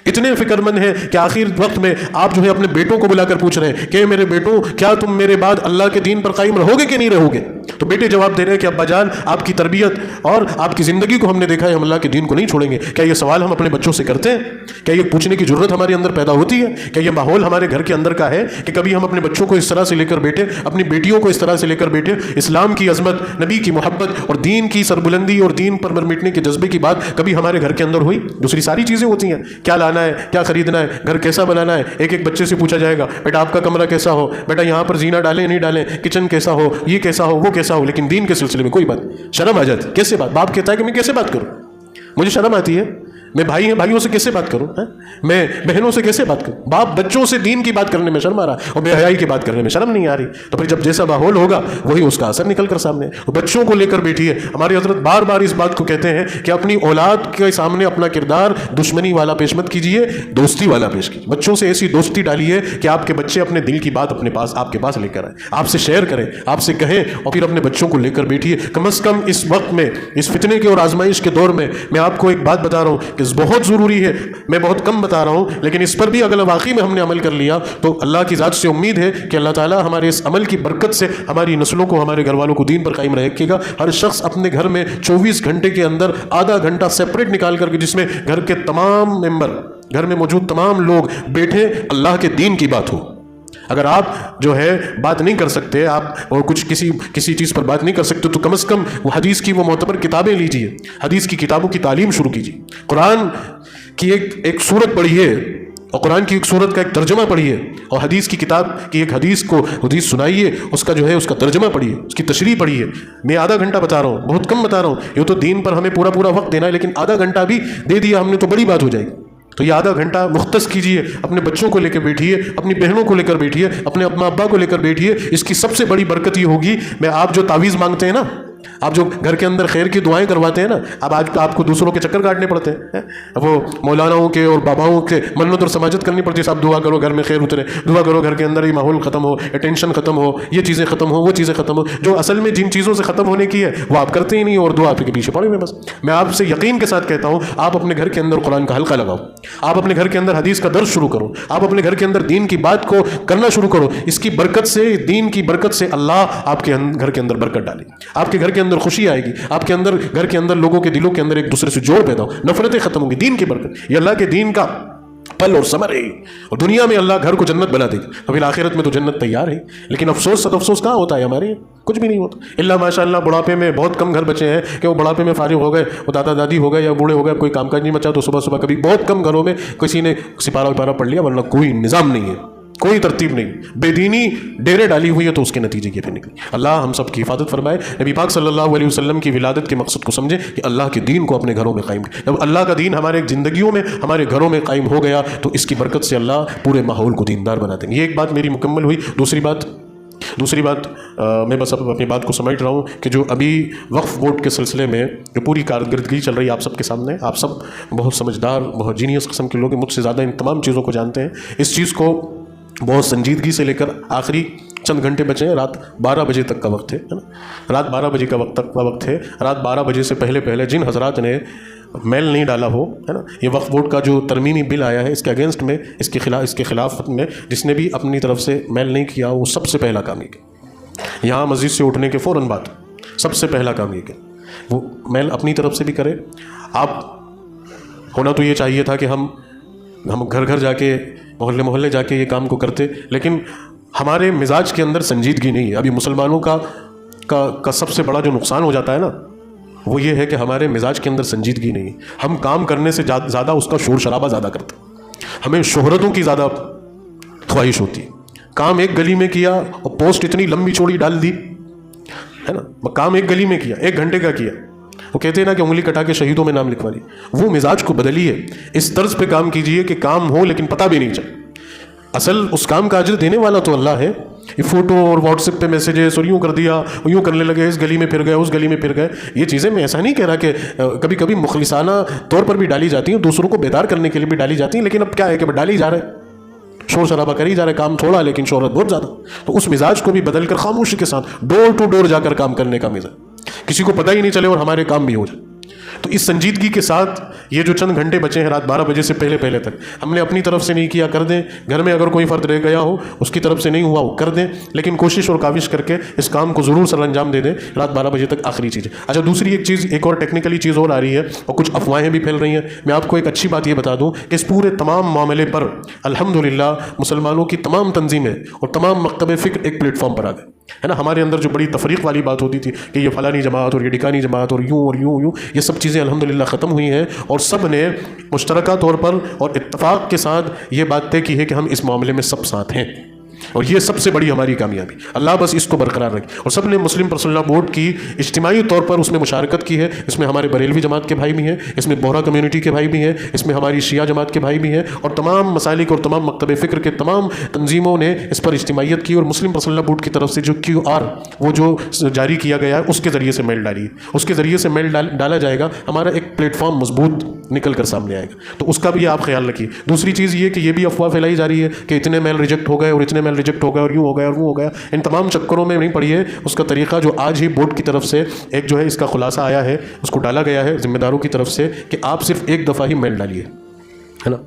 اتنے فکر مند ہیں کہ آخر وقت میں آپ جو ہے اپنے بیٹوں کو بلا کر پوچھ رہے ہیں کہ میرے بیٹوں، کیا تم میرے بعد اللہ کے دین پر قائم رہو گے کہ نہیں رہو گے؟ تو بیٹے جواب دے رہے ہیں کہ ابا جان آپ کی تربیت اور آپ کی زندگی کو ہم نے دیکھا ہے، ہم اللہ کے دین کو نہیں چھوڑیں گے۔ کیا یہ سوال ہم اپنے بچوں سے کرتے ہیں؟ کیا یہ پوچھنے کی ضرورت ہمارے اندر پیدا ہوتی ہے؟ کیا یہ ماحول ہمارے گھر کے اندر کا ہے کہ کبھی ہم اپنے بچوں کو اس طرح سے لے کر بیٹھے، اپنی بیٹیوں کو اس طرح سے لے کر بیٹھے؟ اسلام کی عظمت، نبی کی محبت اور دین کی سربلندی اور دین پر مر مٹنے کے جذبے کی بات کبھی ہمارے گھر کے اندر ہوئی؟ دوسری ساری چیزیں ہوتی ہیں، کیا لانا ہے، کیا خریدنا ہے، گھر کیسا بنانا ہے۔ ایک ایک بچے سے پوچھا جائے گا بیٹا آپ کا کمرہ کیسا ہو، بیٹا یہاں پر زینہ ڈالیں نہیں ڈالیں، کچن کیسا ہو، یہ کیسا ہو، وہ کیسا ہو، لیکن دین کے سلسلے میں کوئی بات، شرم آ جاتی۔ کیسے بات؟ باپ کہتا ہے کہ میں کیسے بات کروں، مجھے شرم آتی ہے، میں بھائی ہیں بھائیوں سے کیسے بات کروں، میں بہنوں سے کیسے بات کروں؟ باپ بچوں سے دین کی بات کرنے میں شرم آ رہا ہے اور بے حیائی کی بات کرنے میں شرم نہیں آ رہی۔ تو پھر جب جیسا ماحول ہوگا وہی اس کا اثر نکل کر سامنے۔ بچوں کو لے کر بیٹھی ہے، ہماری حضرت بار بار اس بات کو کہتے ہیں کہ اپنی اولاد کے سامنے اپنا کردار دشمنی والا پیش مت کیجیے، دوستی والا پیش کیجیے۔ بچوں سے ایسی دوستی ڈالیے کہ آپ کے بچے اپنے دل کی بات اپنے پاس آپ کے پاس لے کر آئیں، آپ سے شیئر کریں، آپ سے کہیں، اور پھر اپنے بچوں کو لے کر بیٹھیے۔ کم از کم اس وقت میں، اس فتنے کے اور آزمائش کے دور میں، میں آپ کو ایک بات بتا رہا ہوں کہ بہت ضروری ہے، میں بہت کم بتا رہا ہوں لیکن اس پر بھی اگر واقعی میں ہم نے عمل کر لیا تو اللہ کی ذات سے امید ہے کہ اللہ تعالیٰ ہمارے اس عمل کی برکت سے ہماری نسلوں کو، ہمارے گھر والوں کو دین پر قائم رکھے گا۔ ہر شخص اپنے گھر میں 24 گھنٹے کے اندر آدھا گھنٹہ سیپریٹ نکال کر کے، جس میں گھر کے تمام ممبر، گھر میں موجود تمام لوگ بیٹھے، اللہ کے دین کی بات ہو۔ اگر آپ جو ہے بات نہیں کر سکتے، آپ اور کچھ کسی چیز پر بات نہیں کر سکتے، تو کم از کم وہ حدیث کی وہ معتبر کتابیں لیجیے، حدیث کی کتابوں کی تعلیم شروع کیجیے، قرآن کی ایک سورت پڑھیے اور قرآن کی ایک سورت کا ایک ترجمہ پڑھیے، اور حدیث کی کتاب کی ایک حدیث سنائیے، اس کا جو ہے اس کا ترجمہ پڑھیے، اس کی تشریح پڑھیے۔ میں آدھا گھنٹہ بتا رہا ہوں، بہت کم بتا رہا ہوں، یہ تو دین پر ہمیں پورا وقت دینا ہے، لیکن آدھا گھنٹہ بھی دے دیا ہم نے تو بڑی بات ہو جائے گی۔ تو یہ آدھا گھنٹہ مختص کیجیے، اپنے بچوں کو لے کر بیٹھیے، اپنی بہنوں کو لے کر بیٹھیے، اپنے اماں ابا کو لے کر بیٹھیے۔ اس کی سب سے بڑی برکت یہ ہوگی، میں آپ جو تعویذ مانگتے ہیں نا، آپ جو گھر کے اندر خیر کی دعائیں کرواتے ہیں نا، اب آج آپ کو دوسروں کے چکر کاٹنے پڑتے ہیں، وہ مولاناؤں کے اور باباؤں کے منت اور سماجت کرنی پڑتی ہے، صاحب دعا کرو گھر میں خیر اترے، دعا کرو گھر کے اندر یہ ماحول ختم ہو، ٹینشن ختم ہو، یہ چیزیں ختم ہو، وہ چیزیں ختم ہو۔ جو اصل میں جن چیزوں سے ختم ہونے کی ہے وہ آپ کرتے ہی نہیں، اور دعا آپ کے پیچھے پڑے ہوئے بس۔ میں آپ سے یقین کے ساتھ کہتا ہوں، آپ اپنے گھر کے اندر قرآن کا حلقہ لگاؤ، آپ اپنے گھر کے اندر حدیث کا درس شروع کرو، آپ اپنے گھر کے اندر دین کی بات کو کرنا شروع کرو۔ اس کی برکت سے، دین کی برکت سے اللہ آپ کے گھر کے اندر برکت ڈالے گی، آپ کے گھر کے اندر خوشی آئے گی، آپ کے اندر، گھر کے اندر لوگوں کے دلوں کے اندر ایک دوسرے سے جوڑ پیدا ہو، نفرتیں ختم ہوں گی۔ دین کی برکت، یہ اللہ کے دین کا پل اور ثمر ہے، اور دنیا میں اللہ گھر کو جنت بنا دے گی، ابھی آخرت میں تو جنت تیار ہے۔ لیکن افسوس کہاں ہوتا ہے ہمارے، کچھ بھی نہیں ہوتا، اللہ ماشاء اللہ بڑھاپے میں بہت کم گھر بچے ہیں کہ وہ بڑھاپے میں فارغ ہو گئے، وہ دادا دادی ہو گئے یا بوڑھے ہو گئے، کوئی کام کاج نہیں بچا، تو صبح کبھی بہت کم گھروں میں کسی نے سپارہ وپارہ پڑھ لیا، ورنہ کوئی نظام نہیں ہے، کوئی ترتیب نہیں، بے دینی ڈیرے ڈالی ہوئی ہے، تو اس کے نتیجے یہ بھی نکلی۔ اللہ ہم سب کی حفاظت فرمائے۔ نبی پاک صلی اللہ علیہ وسلم کی ولادت کے مقصد کو سمجھیں کہ اللہ کے دین کو اپنے گھروں میں قائم کریں۔ جب اللہ کا دین ہمارے زندگیوں میں، ہمارے گھروں میں قائم ہو گیا تو اس کی برکت سے اللہ پورے ماحول کو دیندار بنا دیں گے۔ یہ ایک بات میری مکمل ہوئی۔ دوسری بات میں بس اب اپنی بات کو سمجھ رہا ہوں کہ جو ابھی وقف بورڈ کے سلسلے میں جو پوری کارکردگی چل رہی ہے آپ سب کے سامنے، آپ سب بہت سمجھدار، بہت جینیس قسم کے لوگ ہیں، مجھ سے زیادہ ان تمام چیزوں کو جانتے ہیں۔ اس چیز کو بہت سنجیدگی سے لے کر، آخری چند گھنٹے بچے ہیں، رات 12 بجے تک کا وقت ہے نا، رات 12 بجے کا وقت ہے، رات 12 بجے سے پہلے جن حضرات نے میل نہیں ڈالا ہو، ہے نا، یہ وقف بورڈ کا جو ترمیمی بل آیا ہے، اس کے اگینسٹ میں، اس کے خلاف میں جس نے بھی اپنی طرف سے میل نہیں کیا، وہ سب سے پہلا کام یہ کہ یہاں مسجد سے اٹھنے کے فوراً بعد سب سے پہلا کام یہ کہ وہ میل اپنی طرف سے بھی کرے۔ آپ ہونا تو یہ چاہیے تھا کہ ہم گھر جا کے، محلے جا کے یہ کام کو کرتے، لیکن ہمارے مزاج کے اندر سنجیدگی نہیں ہے۔ ابھی مسلمانوں کا سب سے بڑا جو نقصان ہو جاتا ہے نا، وہ یہ ہے کہ ہمارے مزاج کے اندر سنجیدگی نہیں ہے۔ ہم کام کرنے سے زیادہ اس کا شور شرابہ زیادہ کرتے ہیں، ہمیں شہرتوں کی زیادہ خواہش ہوتی ہے۔ کام ایک گلی میں کیا اور پوسٹ اتنی لمبی چوڑی ڈال دی، ہے نا، کام ایک گلی میں کیا، 1 گھنٹے کا کیا، وہ کہتے ہیں نا کہ انگلی کٹا کے شہیدوں میں نام لکھوا لی۔ وہ مزاج کو بدلیے، اس طرز پہ کام کیجئے کہ کام ہو لیکن پتہ بھی نہیں چلے۔ اصل اس کام کا اجر دینے والا تو اللہ ہے۔ یہ فوٹو اور واٹس ایپ پہ میسیجز اور یوں کر دیا، یوں کرنے لگے، اس گلی میں پھر گئے، اس گلی میں پھر گئے، یہ چیزیں میں ایسا نہیں کہہ رہا کہ کبھی مخلصانہ طور پر بھی ڈالی جاتی ہیں، دوسروں کو بیدار کرنے کے لیے بھی ڈالی جاتی ہیں، لیکن اب کیا ہے کہ ڈالی جا رہے ہیں، شور شرابہ کر ہی جا رہے، کام تھوڑا لیکن شہرت بہت زیادہ۔ تو اس مزاج کو بھی بدل کر خاموشی کے ساتھ ڈور ٹو ڈور جا کر کام کرنے کا مزاج، کسی کو پتہ ہی نہیں چلے اور ہمارے کام بھی ہو جائے۔ تو اس سنجیدگی کے ساتھ یہ جو چند گھنٹے بچے ہیں رات 12 بجے سے پہلے تک، ہم نے اپنی طرف سے نہیں کیا، کر دیں. گھر میں اگر کوئی فرد رہ گیا ہو اس کی طرف سے نہیں ہوا وہ کر دیں، لیکن کوشش اور کاوش کر کے اس کام کو ضرور سر انجام دے دیں رات 12 بجے تک. آخری چیز ہے. اچھا دوسری ایک چیز، ایک اور ٹیکنیکلی چیز اور آ رہی ہے اور کچھ افواہیں بھی پھیل رہی ہیں. میں آپ کو ایک اچھی بات یہ بتا دوں کہ اس پورے تمام معاملے پر الحمدللہ مسلمانوں کی تمام تنظیمیں اور تمام مکتب فکر ایک پلیٹ فارم پر آ گئے، ہے نا. ہمارے اندر جو بڑی تفریق والی بات ہوتی تھی کہ یہ فلانی جماعت اور یہ ڈھکانی جماعت اور یوں، یہ سب چیزیں الحمدللہ ختم ہوئی ہیں، اور سب نے مشترکہ طور پر اور اتفاق کے ساتھ یہ بات طے کی ہے کہ ہم اس معاملے میں سب ساتھ ہیں، اور یہ سب سے بڑی ہماری کامیابی. اللہ بس اس کو برقرار رکھے. اور سب نے مسلم پرسنل بورڈ کی اجتماعی طور پر اس میں مشارکت کی ہے. اس میں ہمارے بریلوی جماعت کے بھائی بھی ہیں، اس میں بوہرا کمیونٹی کے بھائی بھی ہیں، اس میں ہماری شیعہ جماعت کے بھائی بھی ہیں، اور تمام مسالک اور تمام مکتب فکر کے تمام تنظیموں نے اس پر اجتماعیت کی. اور مسلم پرسنل بورڈ کی طرف سے جو QR وہ جو جاری کیا گیا ہے اس کے ذریعے سے میل ڈالی ہے، اس کے ذریعے سے میل ڈالا جائے گا. ہمارا ایک پلیٹ فارم مضبوط نکل کر سامنے آئے گا. تو اس کا بھی آپ خیال رکھیے. دوسری چیز یہ کہ یہ بھی افواہ پھیلائی جا رہی ہے کہ اتنے میل ریجیکٹ ہو گئے اور اتنے میل ریجیکٹ ہو گئے اور یوں ہو گیا اور وہ ہو گیا. ان تمام چکروں میں نہیں پڑیے. اس کا طریقہ جو آج ہی بورڈ کی طرف سے ایک جو ہے اس کا خلاصہ آیا ہے، اس کو ڈالا گیا ہے ذمہ داروں کی طرف سے کہ آپ صرف ایک دفعہ ہی میل ڈالیے، ہے نا.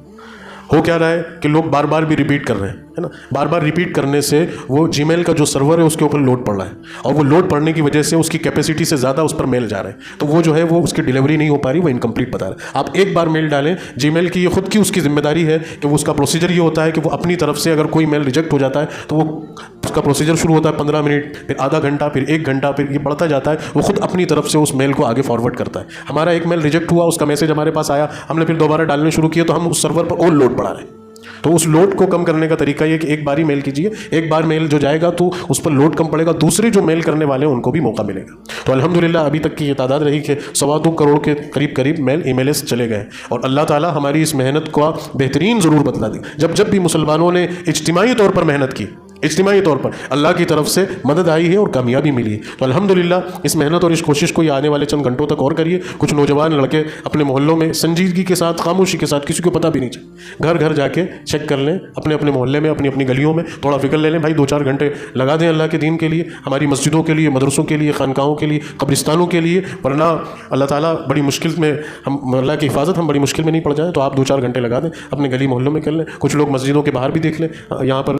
ہو کیا رہا ہے کہ لوگ بار بار بھی ریپیٹ کر رہے ہیں، ہے نا. بار بار ریپیٹ کرنے سے وہ جی میل کا جو سرور ہے اس کے اوپر لوڈ پڑ رہا ہے، اور وہ لوڈ پڑنے کی وجہ سے اس کی کیپیسٹی سے زیادہ اس پر میل جا رہے ہیں، تو وہ جو ہے وہ اس کی ڈیلیوری نہیں ہو پا رہی، وہ انکمپلیٹ بتا رہا ہے. آپ ایک بار میل ڈالیں. جی میل کی یہ خود کی اس کی ذمہ داری ہے کہ وہ اس کا پروسیجر یہ ہوتا ہے کہ وہ اپنی طرف سے اگر کوئی میل ریجیکٹ ہو جاتا ہے تو وہ اس کا پروسیجر شروع ہوتا ہے 15 منٹ، پھر آدھا گھنٹہ، پھر 1 گھنٹہ، پھر یہ بڑھتا جاتا ہے. وہ خود اپنی طرف سے اس میل کو آگے فارورڈ کرتا ہے. ہمارا ایک میل ریجیکٹ ہوا، اس کا میسج ہمارے پاس آیا، ہم نے پھر دوبارہ ڈالنے شروع کیے تو ہم اس سرور پر اور لوڈ بڑھا رہے ہیں. تو اس لوڈ کو کم کرنے کا طریقہ یہ کہ ایک بار ہی میل کیجیے. ایک بار میل جو جائے گا تو اس پر لوڈ کم پڑے گا، دوسرے جو میل کرنے والے ہیں ان کو بھی موقع ملے گا. تو الحمدللہ ابھی تک کی یہ تعداد رہی کہ 2.25 کروڑ کے قریب میل ای میلز چلے گئے. اور اللہ تعالیٰ ہماری اس محنت کا بہترین ضرور بدلا دی. جب بھی مسلمانوں نے اجتماعی طور پر محنت کی، اجتماعی طور پر اللہ کی طرف سے مدد آئی ہے اور کامیابی ملی ہے. تو الحمدللہ اس محنت اور اس کوشش کو یہ آنے والے چند گھنٹوں تک اور کریے. کچھ نوجوان لڑکے اپنے محلوں میں سنجیدگی کے ساتھ، خاموشی کے ساتھ، کسی کو پتہ بھی نہیں چلے، گھر گھر جا کے چیک کر لیں، اپنے محلے میں، اپنی گلیوں میں تھوڑا فکر لے لیں. بھائی 2-4 گھنٹے لگا دیں اللہ کے دین کے لیے، ہماری مسجدوں کے لیے، مدرسوں کے لیے، خانقاہوں کے لیے، قبرستانوں کے لیے. ورنہ اللہ تعالیٰ بڑی مشکل میں، ہم اللہ کی حفاظت ہم بڑی مشکل میں نہیں پڑ جائیں. تو آپ 2-4 گھنٹے لگا دیں، اپنے گلی محلوں میں کر لیں. کچھ لوگ مسجدوں کے باہر بھی دیکھ لیں. یہاں پر